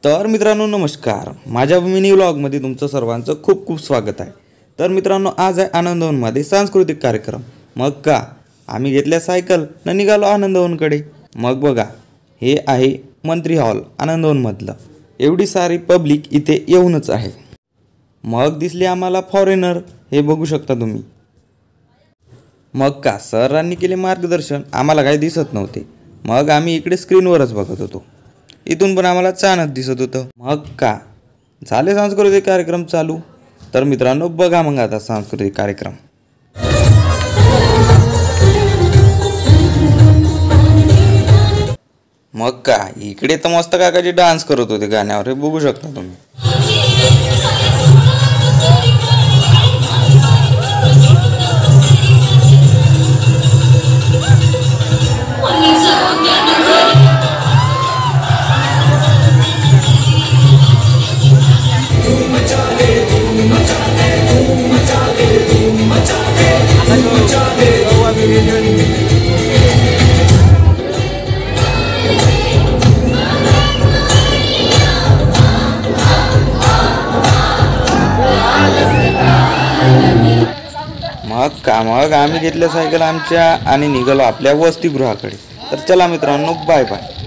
तर मित्रांनो नमस्कार, माझ्या मिनी व्लॉगमध्ये तुमचं सर्वांचं खूप खूप स्वागत आहे। तर मित्रांनो आज आहे आनंदवनमध्ये सांस्कृतिक कार्यक्रम। मग का आम्ही घेतल्या सायकल न निघालो आनंदवनकडे। मग बघा, हे आहे मंत्री हॉल आनंदवनमधलं। एवढी सारी पब्लिक इथे येऊनच आहे। मग दिसले आम्हाला फॉरेनर, हे बघू शकता तुम्ही। मग का सरांनी केले मार्गदर्शन, आम्हाला काही दिसत नव्हते। मग आम्ही इकडे स्क्रीनवरच बघत होतो। इथून पण आम्हाला चानच दिसत होतं। मग का झाले सांस्कृतिक कार्यक्रम चालू। तर मित्रांनो बघा मग आता सांस्कृतिक कार्यक्रम। मग का इकडे तर मस्त काकाजी डान्स करत होते गाण्यावर, हे बघू शकता तुम्ही। मग आम्ही घेतल्या सायकल आमच्या आणि निघालो आपल्या वसतिगृहाकडे। तर चला मित्रांनो, बाय बाय।